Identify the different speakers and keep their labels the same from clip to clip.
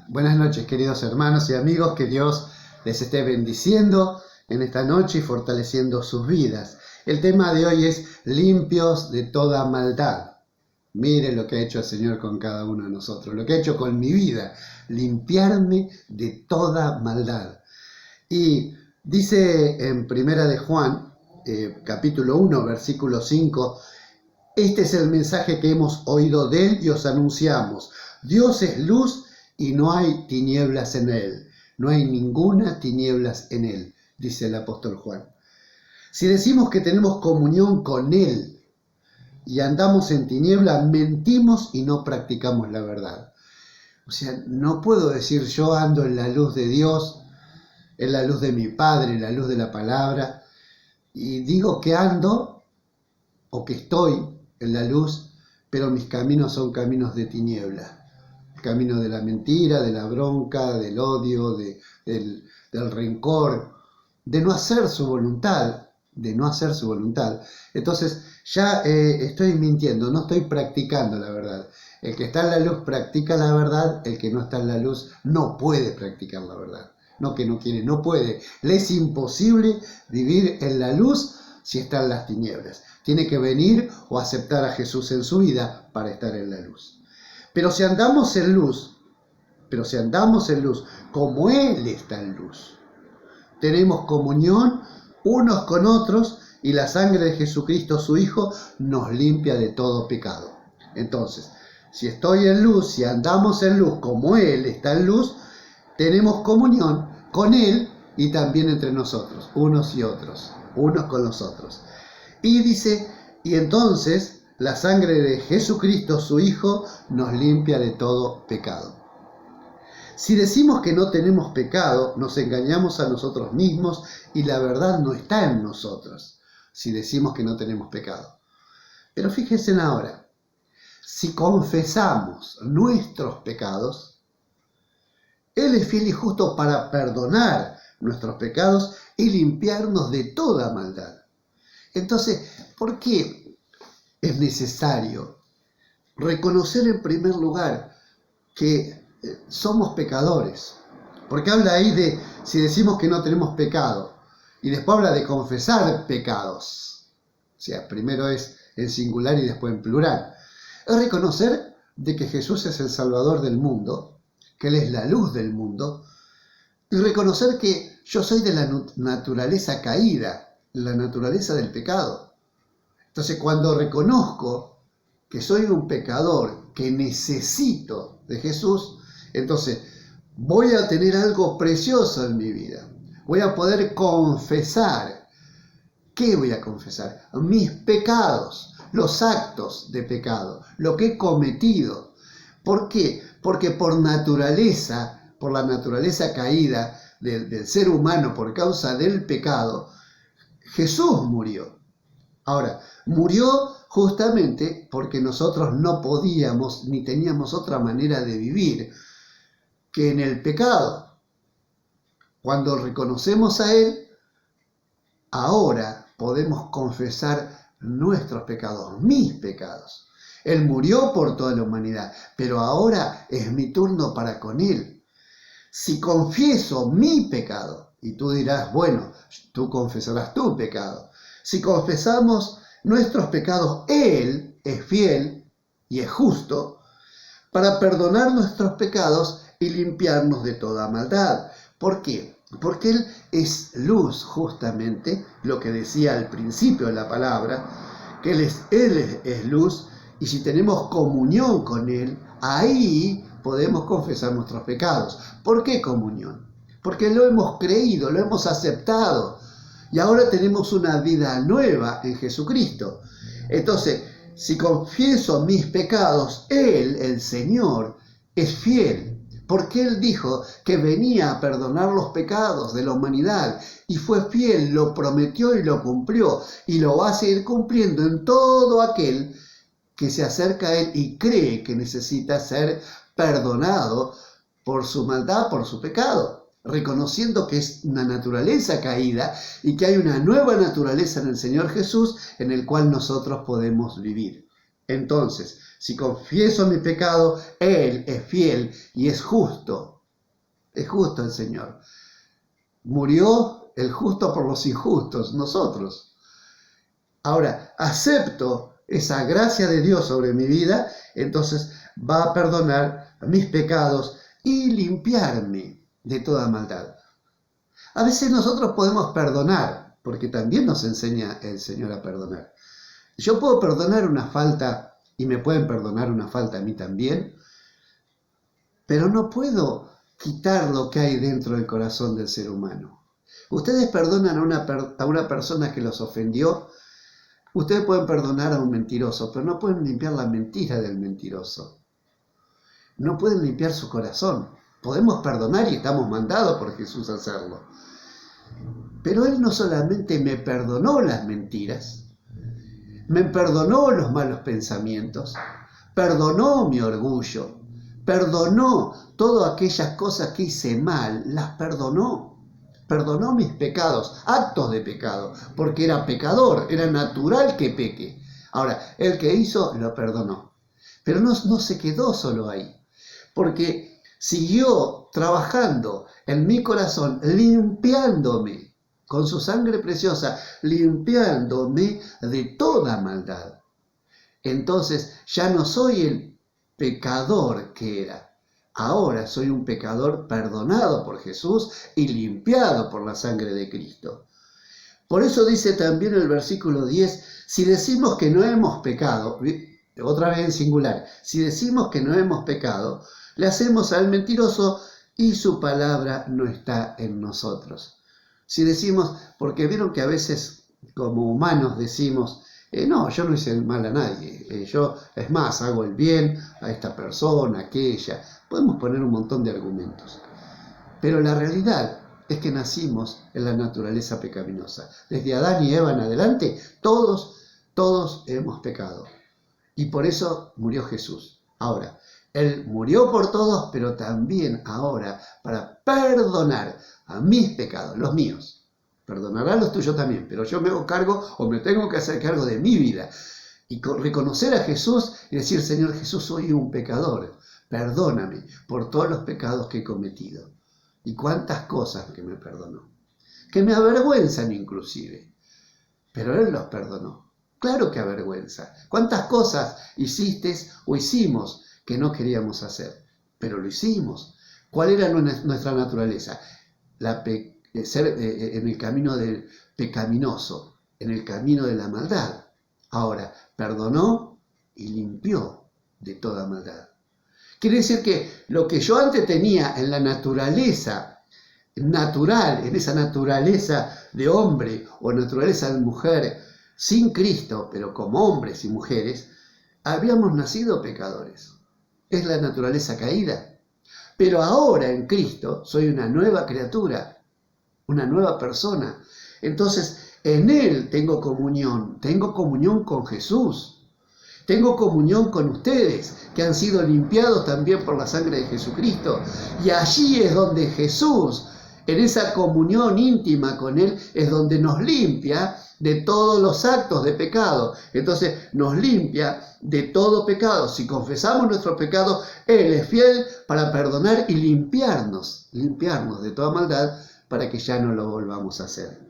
Speaker 1: Buenas noches, queridos hermanos y amigos, que Dios les esté bendiciendo en esta noche y fortaleciendo sus vidas. El tema de hoy es limpios de toda maldad. Miren lo que ha hecho el Señor con cada uno de nosotros, lo que ha hecho con mi vida, limpiarme de toda maldad. Y dice en Primera de Juan, capítulo 1, versículo 5, este es el mensaje que hemos oído de él y os anunciamos. Dios es luz y no hay tinieblas en él. No hay ninguna tinieblas en él, dice el apóstol Juan. Si decimos que tenemos comunión con él y andamos en tinieblas, mentimos y no practicamos la verdad. O sea, no puedo decir yo ando en la luz de Dios, en la luz de mi Padre, en la luz de la palabra, y digo que ando o que estoy en la luz, pero mis caminos son caminos de tiniebla. El camino de la mentira, de la bronca, del odio, del rencor, de no hacer su voluntad, Entonces ya estoy mintiendo, no estoy practicando la verdad. El que está en la luz practica la verdad, el que no está en la luz no puede practicar la verdad. No que no quiere, no puede. Le es imposible vivir en la luz si está en las tinieblas. Tiene que venir o aceptar a Jesús en su vida para estar en la luz. Pero si andamos en luz, como Él está en luz, tenemos comunión unos con otros y la sangre de Jesucristo, su Hijo, nos limpia de todo pecado. Entonces, si estoy en luz, si andamos en luz como Él está en luz, tenemos comunión con Él y también entre nosotros, unos y otros, unos con los otros. Y dice, y entonces la sangre de Jesucristo, su Hijo, nos limpia de todo pecado. Si decimos que no tenemos pecado, nos engañamos a nosotros mismos y la verdad no está en nosotros, si decimos que no tenemos pecado. Pero fíjense ahora, si confesamos nuestros pecados, Él es fiel y justo para perdonar nuestros pecados y limpiarnos de toda maldad. Entonces, ¿por qué es necesario reconocer en primer lugar que somos pecadores? Porque habla ahí de si decimos que no tenemos pecado y después habla de confesar pecados. O sea, primero es en singular y después en plural. Es reconocer de que Jesús es el Salvador del mundo, que Él es la luz del mundo, y reconocer que yo soy de la naturaleza caída, la naturaleza del pecado. Entonces, cuando reconozco que soy un pecador, que necesito de Jesús, entonces voy a tener algo precioso en mi vida. Voy a poder confesar. ¿Qué voy a confesar? Mis pecados, los actos de pecado, lo que he cometido. ¿Por qué? Porque por la naturaleza caída del ser humano por causa del pecado, Jesús murió. Ahora, murió justamente porque nosotros no podíamos ni teníamos otra manera de vivir que en el pecado. Cuando reconocemos a Él, ahora podemos confesar nuestros pecados, mis pecados. Él murió por toda la humanidad, pero ahora es mi turno para con Él. Si confieso mi pecado, y tú dirás, bueno, tú confesarás tu pecado. Si confesamos nuestros pecados, Él es fiel y es justo para perdonar nuestros pecados y limpiarnos de toda maldad. ¿Por qué? Porque Él es luz, justamente, lo que decía al principio de la palabra, que Él es luz, y si tenemos comunión con Él, ahí podemos confesar nuestros pecados. ¿Por qué comunión? Porque lo hemos creído, lo hemos aceptado. Y ahora tenemos una vida nueva en Jesucristo. Entonces, si confieso mis pecados, Él, el Señor, es fiel. Porque Él dijo que venía a perdonar los pecados de la humanidad. Y fue fiel, lo prometió y lo cumplió. Y lo va a seguir cumpliendo en todo aquel que se acerca a Él y cree que necesita ser perdonado por su maldad, por su pecado, reconociendo que es una naturaleza caída y que hay una nueva naturaleza en el Señor Jesús en el cual nosotros podemos vivir. Entonces, si confieso mi pecado, Él es fiel y es justo Es justo el Señor. Murió el justo por los injustos, nosotros. Ahora, acepto esa gracia de Dios sobre mi vida, entonces va a perdonar mis pecados y limpiarme de toda maldad. A veces nosotros podemos perdonar, porque también nos enseña el Señor a perdonar. Yo puedo perdonar una falta y me pueden perdonar una falta a mí también, pero no puedo quitar lo que hay dentro del corazón del ser humano. Ustedes perdonan a una persona que los ofendió, ustedes pueden perdonar a un mentiroso, pero no pueden limpiar la mentira del mentiroso. No pueden limpiar su corazón. Podemos perdonar y estamos mandados por Jesús a hacerlo. Pero Él no solamente me perdonó las mentiras, me perdonó los malos pensamientos, perdonó mi orgullo, perdonó todas aquellas cosas que hice mal, las perdonó. Perdonó mis pecados, actos de pecado, porque era pecador, era natural que peque. Ahora, el que hizo, lo perdonó. Pero no se quedó solo ahí, porque siguió trabajando en mi corazón, limpiándome con su sangre preciosa, limpiándome de toda maldad. Entonces, ya no soy el pecador que era. Ahora soy un pecador perdonado por Jesús y limpiado por la sangre de Cristo. Por eso dice también el versículo 10, si decimos que no hemos pecado, otra vez en singular, si decimos que no hemos pecado, le hacemos al mentiroso y su palabra no está en nosotros. Si decimos, porque vieron que a veces como humanos decimos, no, yo no hice el mal a nadie, yo es más, hago el bien a esta persona, aquella. Podemos poner un montón de argumentos. Pero la realidad es que nacimos en la naturaleza pecaminosa. Desde Adán y Eva en adelante, todos hemos pecado. Y por eso murió Jesús. Ahora, Él murió por todos, pero también ahora para perdonar a mis pecados, los míos. Perdonará los tuyos también, pero yo me hago cargo o me tengo que hacer cargo de mi vida. Y reconocer a Jesús y decir, Señor Jesús, soy un pecador. Perdóname por todos los pecados que he cometido. Y cuántas cosas que me perdonó. Que me avergüenzan inclusive. Pero Él los perdonó. Claro que avergüenza. ¿Cuántas cosas hiciste o hicimos que no queríamos hacer? Pero lo hicimos. ¿Cuál era nuestra naturaleza? Ser en el camino del pecaminoso, en el camino de la maldad. Ahora, perdonó y limpió de toda maldad. Quiere decir que lo que yo antes tenía en la naturaleza natural, en esa naturaleza de hombre o naturaleza de mujer, sin Cristo, pero como hombres y mujeres, habíamos nacido pecadores. Es la naturaleza caída. Pero ahora en Cristo soy una nueva criatura, una nueva persona. Entonces, en Él tengo comunión con Jesús. Tengo comunión con ustedes, que han sido limpiados también por la sangre de Jesucristo. Y allí es donde Jesús, en esa comunión íntima con Él, es donde nos limpia de todos los actos de pecado. Entonces, nos limpia de todo pecado. Si confesamos nuestros pecados, Él es fiel para perdonar y limpiarnos de toda maldad para que ya no lo volvamos a hacer.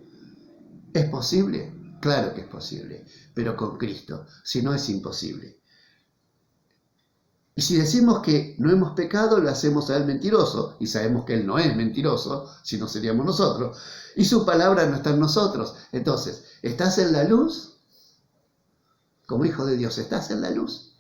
Speaker 1: ¿Es posible? Claro que es posible, pero con Cristo, si no es imposible. Y si decimos que no hemos pecado, lo hacemos a Él mentiroso, y sabemos que Él no es mentiroso, si no seríamos nosotros, y su palabra no está en nosotros. Entonces, ¿estás en la luz? Como hijo de Dios, ¿estás en la luz?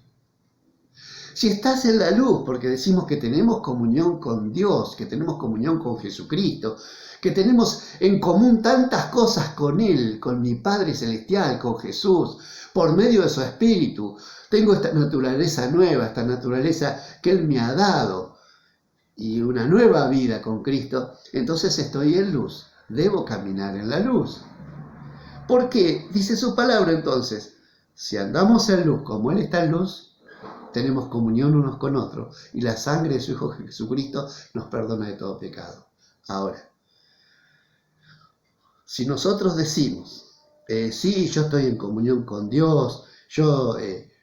Speaker 1: Si estás en la luz, porque decimos que tenemos comunión con Dios, que tenemos comunión con Jesucristo, que tenemos en común tantas cosas con Él, con mi Padre Celestial, con Jesús, por medio de su Espíritu. Tengo esta naturaleza nueva, esta naturaleza que Él me ha dado y una nueva vida con Cristo. Entonces estoy en luz, debo caminar en la luz. ¿Por qué? Dice su palabra entonces, si andamos en luz como Él está en luz, tenemos comunión unos con otros y la sangre de su Hijo Jesucristo nos perdona de todo pecado. Ahora, si nosotros decimos, sí, yo estoy en comunión con Dios, yo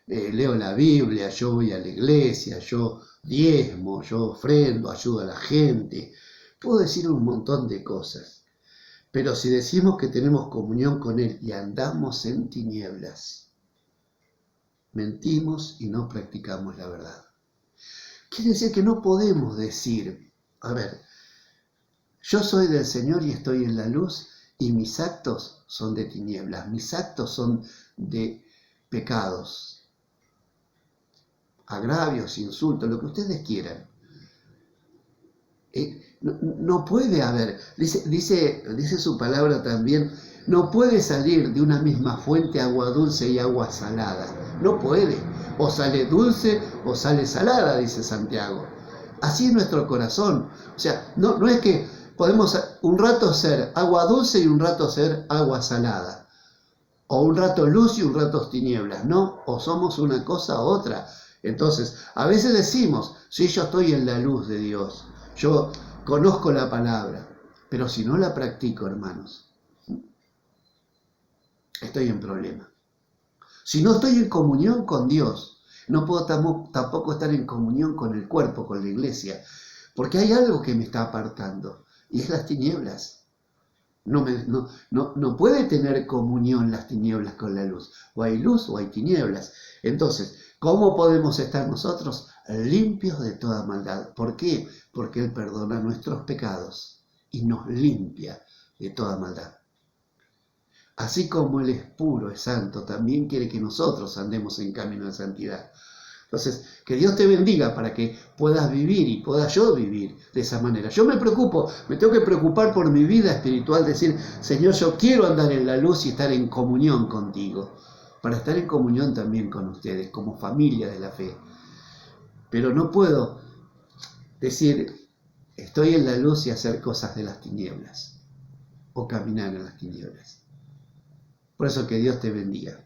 Speaker 1: leo la Biblia, yo voy a la iglesia, yo diezmo, yo ofrendo, ayudo a la gente, Puedo decir un montón de cosas, pero si decimos que tenemos comunión con Él y andamos en tinieblas, mentimos y no practicamos la verdad. Quiere decir que no podemos decir, a ver, yo soy del Señor y estoy en la luz y mis actos son de tinieblas, mis actos son de pecados, agravios, insultos, lo que ustedes quieran. No puede haber, dice su palabra también, no puede salir de una misma fuente agua dulce y agua salada. No puede. O sale dulce o sale salada, dice Santiago. Así es nuestro corazón. O sea, no es que podemos un rato ser agua dulce y un rato ser agua salada. O un rato luz y un rato tinieblas. No, o somos una cosa u otra. Entonces, a veces decimos, sí, yo estoy en la luz de Dios. Yo conozco la palabra. Pero si no la practico, hermanos, estoy en problema. Si no estoy en comunión con Dios, no puedo tampoco estar en comunión con el cuerpo, con la iglesia, porque hay algo que me está apartando, y es las tinieblas. No puede tener comunión las tinieblas con la luz. O hay luz o hay tinieblas. Entonces, ¿cómo podemos estar nosotros limpios de toda maldad? ¿Por qué? Porque Él perdona nuestros pecados y nos limpia de toda maldad. Así como Él es puro, es santo, también quiere que nosotros andemos en camino de santidad. Entonces, que Dios te bendiga para que puedas vivir y pueda yo vivir de esa manera. Yo me tengo que preocupar por mi vida espiritual, decir, Señor, yo quiero andar en la luz y estar en comunión contigo, para estar en comunión también con ustedes, como familia de la fe. Pero no puedo decir, estoy en la luz y hacer cosas de las tinieblas, o caminar en las tinieblas. Por eso que Dios te bendiga,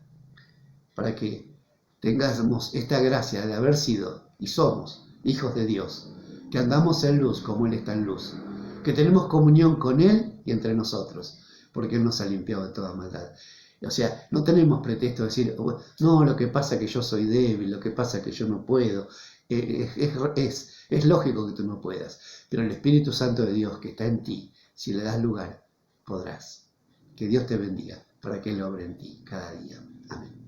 Speaker 1: para que tengamos esta gracia de haber sido y somos hijos de Dios, que andamos en luz como Él está en luz, que tenemos comunión con Él y entre nosotros, porque Él nos ha limpiado de toda maldad. O sea, no tenemos pretexto de decir, no, lo que pasa es que yo soy débil, lo que pasa es que yo no puedo. Es lógico que tú no puedas, pero el Espíritu Santo de Dios que está en ti, si le das lugar, podrás. Que Dios te bendiga para que Él obre en ti cada día. Amén.